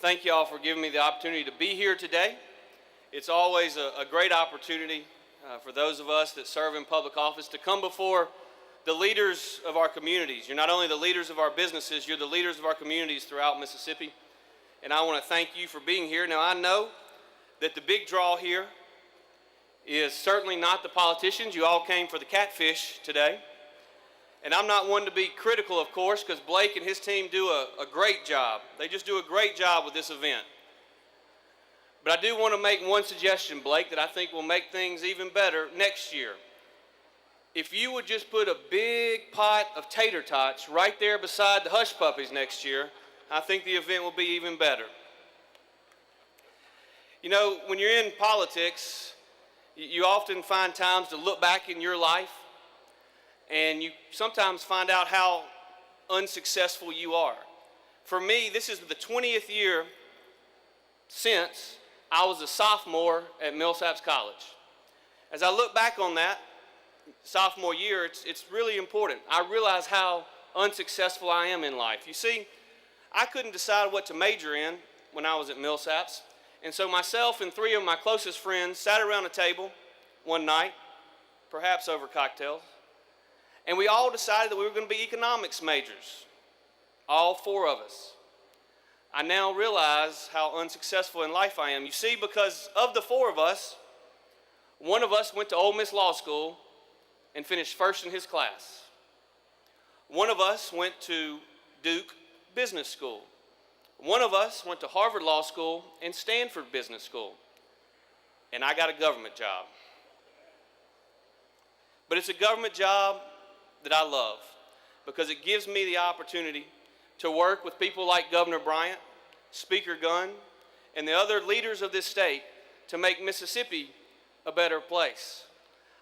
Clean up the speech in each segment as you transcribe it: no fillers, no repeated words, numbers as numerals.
thank you all for giving me the opportunity to be here today. It's always a great opportunity for those of us that serve in public office to come before the leaders of our communities. You're not only the leaders of our businesses, you're the leaders of our communities throughout Mississippi. And I want to thank you for being here. Now, I know that the big draw here is certainly not the politicians. You all came for the catfish today. And I'm not one to be critical, of course, because Blake and his team do a great job. They just do a great job with this event. But I do want to make one suggestion, Blake, that I think will make things even better next year. If you would just put a big pot of tater tots right there beside the hush puppies next year, I think the event will be even better. You know, when you're in politics, you often find times to look back in your life, and you sometimes find out how unsuccessful you are. For me, this is the 20th year since I was a sophomore at Millsaps College. As I look back on that sophomore year, it's really important. I realize how unsuccessful I am in life. You see, I couldn't decide what to major in when I was at Millsaps, and so myself and three of my closest friends sat around a table one night, perhaps over cocktails, and we all decided that we were going to be economics majors, all four of us. I now realize how unsuccessful in life I am. You see, because of the four of us, one of us went to Ole Miss Law School and finished first in his class. One of us went to Duke Business School. One of us went to Harvard Law School and Stanford Business School. And I got a government job. But it's a government job that I love because it gives me the opportunity to work with people like Governor Bryant, Speaker Gunn, and the other leaders of this state to make Mississippi a better place.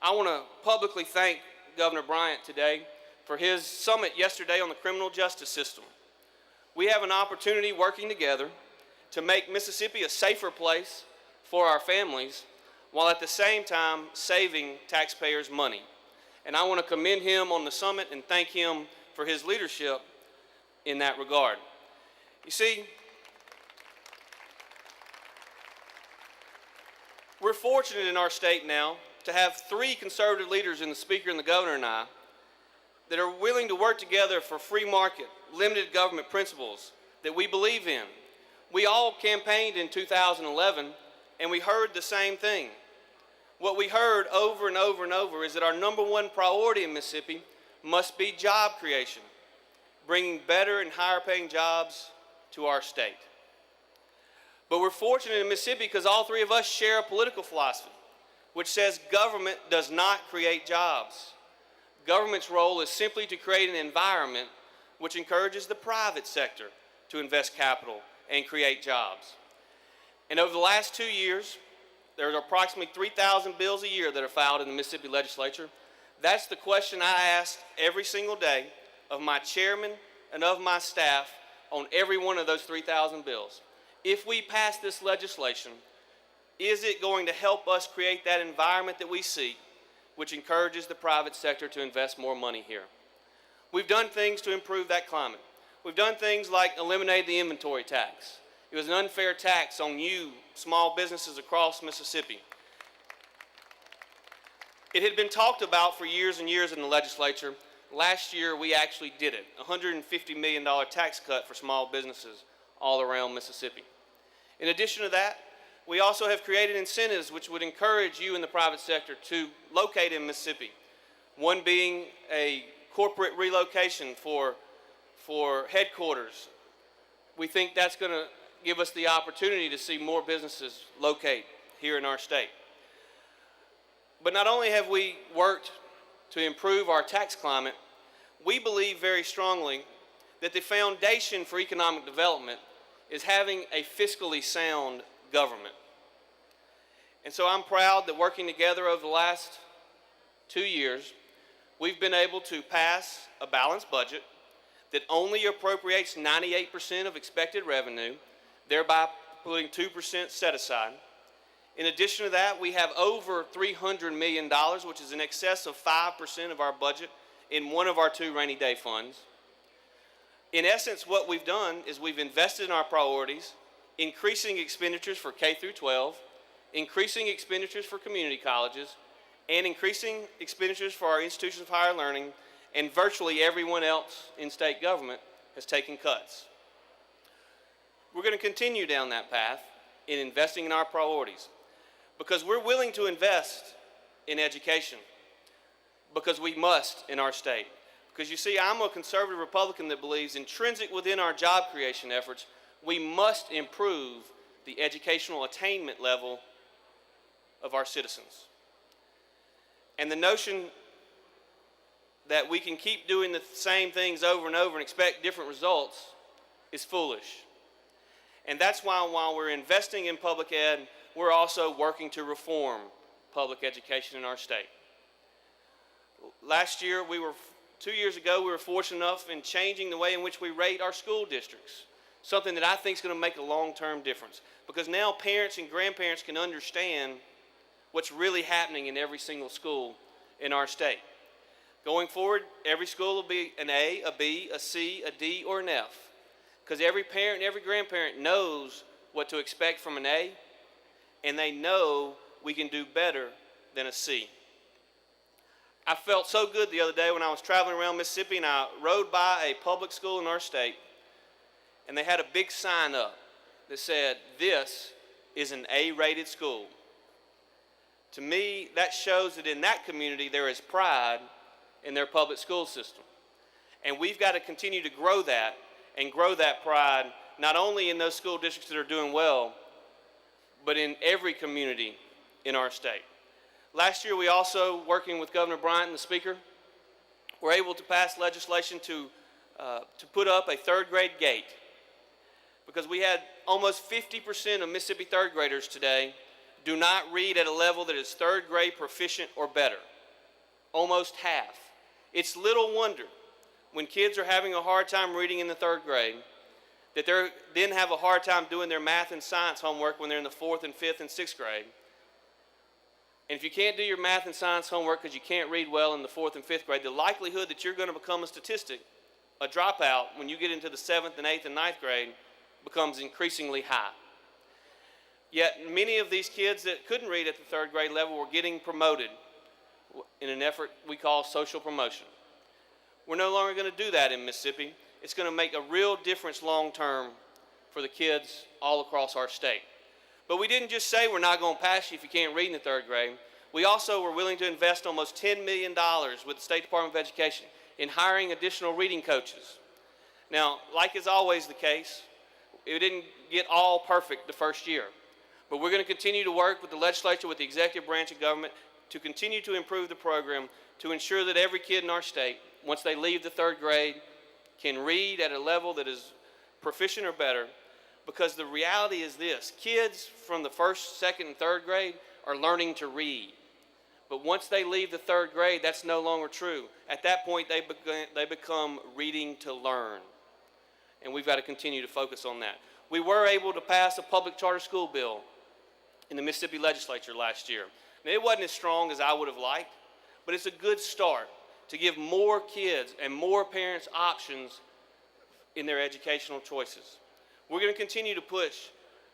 I want to publicly thank Governor Bryant today for his summit yesterday on the criminal justice system. We have an opportunity working together to make Mississippi a safer place for our families while at the same time saving taxpayers money. And I want to commend him on the summit and thank him for his leadership in that regard. You see, we're fortunate in our state now to have three conservative leaders in the Speaker and the Governor and I that are willing to work together for free market, limited government principles that we believe in. We all campaigned in 2011 and we heard the same thing. What we heard over and over and over is that our number one priority in Mississippi must be job creation, bringing better and higher paying jobs to our state. But we're fortunate in Mississippi because all three of us share a political philosophy which says government does not create jobs. Government's role is simply to create an environment which encourages the private sector to invest capital and create jobs. And over the last 2 years, there are approximately 3,000 bills a year that are filed in the Mississippi legislature. That's the question I ask every single day of my chairman and of my staff on every one of those 3,000 bills. If we pass this legislation, is it going to help us create that environment that we seek, which encourages the private sector to invest more money here? We've done things to improve that climate. We've done things like eliminate the inventory tax. It was an unfair tax on you, small businesses across Mississippi. It had been talked about for years and years in the legislature. Last year, we actually did it, a $150 million tax cut for small businesses all around Mississippi. In addition to that, we also have created incentives which would encourage you in the private sector to locate in Mississippi. One being a corporate relocation for headquarters. We think that's going to give us the opportunity to see more businesses locate here in our state. But not only have we worked to improve our tax climate, we believe very strongly that the foundation for economic development is having a fiscally sound government. And so I'm proud that working together over the last 2 years, we've been able to pass a balanced budget that only appropriates 98% of expected revenue, thereby putting 2% set aside. In addition to that, we have over $300 million, which is in excess of 5% of our budget, in one of our 2 rainy day funds. In essence, what we've done is we've invested in our priorities, increasing expenditures for K through 12, increasing expenditures for community colleges, and increasing expenditures for our institutions of higher learning, and virtually everyone else in state government has taken cuts. We're going to continue down that path in investing in our priorities because we're willing to invest in education because we must in our state. Because you see, I'm a conservative Republican that believes intrinsic within our job creation efforts, we must improve the educational attainment level of our citizens. And the notion that we can keep doing the same things over and over and expect different results is foolish. And that's why while we're investing in public ed, we're also working to reform public education in our state. Last year, 2 years ago, we were fortunate enough in changing the way in which we rate our school districts, something that I think is going to make a long-term difference because now parents and grandparents can understand what's really happening in every single school in our state. Going forward, every school will be an A, a B, a C, a D, or an F because every parent and every grandparent knows what to expect from an A, and they know we can do better than a C. I felt so good the other day when I was traveling around Mississippi and I rode by a public school in our state, and they had a big sign up that said, "This is an A-rated school." To me, that shows that in that community there is pride in their public school system. And we've got to continue to grow that and grow that pride not only in those school districts that are doing well, but in every community in our state. Last year, we also, working with Governor Bryant and the Speaker, were able to pass legislation to put up a third grade gate because we had almost 50% of Mississippi third graders today do not read at a level that is third grade proficient or better. Almost half. It's little wonder when kids are having a hard time reading in the third grade that they then have a hard time doing their math and science homework when they're in the fourth and fifth and sixth grade. And if you can't do your math and science homework because you can't read well in the fourth and fifth grade, the likelihood that you're going to become a statistic, a dropout, when you get into the seventh and eighth and ninth grade becomes increasingly high. Yet many of these kids that couldn't read at the third grade level were getting promoted in an effort we call social promotion. We're no longer going to do that in Mississippi. It's going to make a real difference long term for the kids all across our state. But we didn't just say we're not going to pass you if you can't read in the third grade. We also were willing to invest almost $10 million with the State Department of Education in hiring additional reading coaches. Now, like is always the case, it didn't get all perfect the first year. But we're going to continue to work with the legislature, with the executive branch of government, to continue to improve the program to ensure that every kid in our state, once they leave the third grade, can read at a level that is proficient or better. Because the reality is this, kids from the first, second, and third grade are learning to read. But once they leave the third grade, that's no longer true. At that point, they become reading to learn. And we've got to continue to focus on that. We were able to pass a public charter school bill in the Mississippi legislature last year. Now, it wasn't as strong as I would have liked, but it's a good start to give more kids and more parents options in their educational choices. We're going to continue to push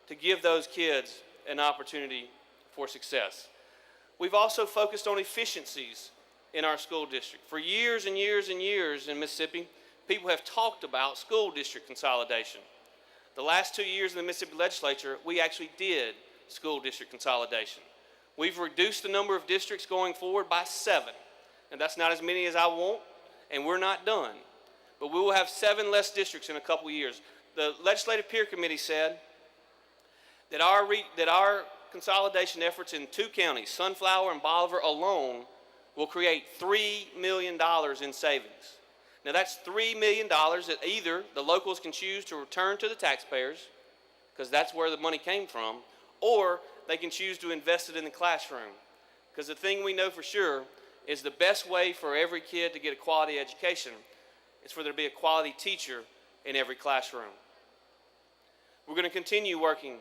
to give those kids an opportunity for success. We've also focused on efficiencies in our school district. For years and years and years in Mississippi, people have talked about school district consolidation. The last 2 years in the Mississippi legislature, we actually did school district consolidation. We've reduced the number of districts going forward by 7. And that's not as many as I want, and we're not done. But we will have 7 less districts in a couple years. The Legislative Peer Committee said that our consolidation efforts in 2 counties, Sunflower and Bolivar alone, will create $3 million in savings. Now that's $3 million that either the locals can choose to return to the taxpayers, because that's where the money came from, or they can choose to invest it in the classroom. Because the thing we know for sure is the best way for every kid to get a quality education is for there to be a quality teacher in every classroom. We're going to continue working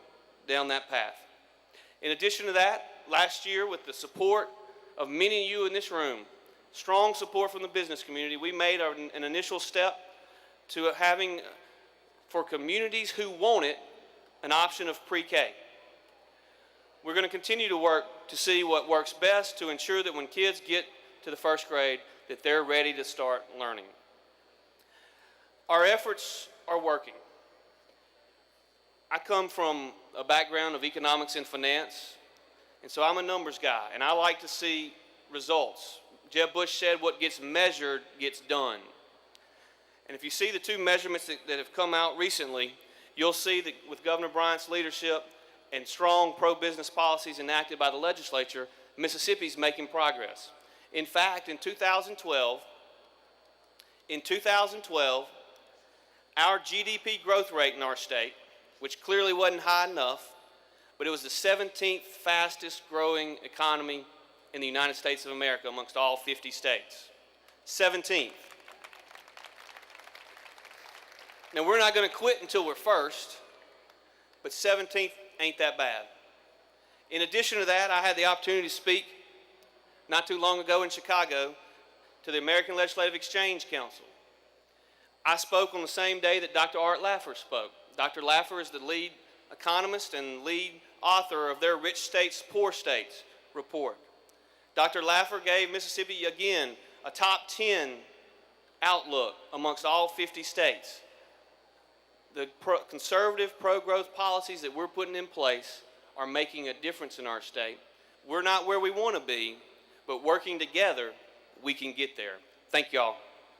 down that path. In addition to that, last year, with the support of many of you in this room, strong support from the business community, we made an initial step to having, for communities who want it, an option of pre-K. We're going to continue to work to see what works best to ensure that when kids get to the first grade, that they're ready to start learning. Our efforts are working. I come from a background of economics and finance, and so I'm a numbers guy, and I like to see results. Jeb Bush said what gets measured gets done. And if you see the two measurements that have come out recently, you'll see that with Governor Bryant's leadership and strong pro-business policies enacted by the legislature, Mississippi's making progress. In fact, in 2012, our GDP growth rate in our state, which clearly wasn't high enough, but it was the 17th fastest growing economy in the United States of America amongst all 50 states. 17th. Now, we're not going to quit until we're first, but 17th ain't that bad. In addition to that, I had the opportunity to speak not too long ago in Chicago to the American Legislative Exchange Council. I spoke on the same day that Dr. Art Laffer spoke. Dr. Laffer is the lead economist and lead author of their Rich States, Poor States report. Dr. Laffer gave Mississippi, again, a top 10 outlook amongst all 50 states. The conservative pro-growth policies that we're putting in place are making a difference in our state. We're not where we want to be, but working together, we can get there. Thank y'all.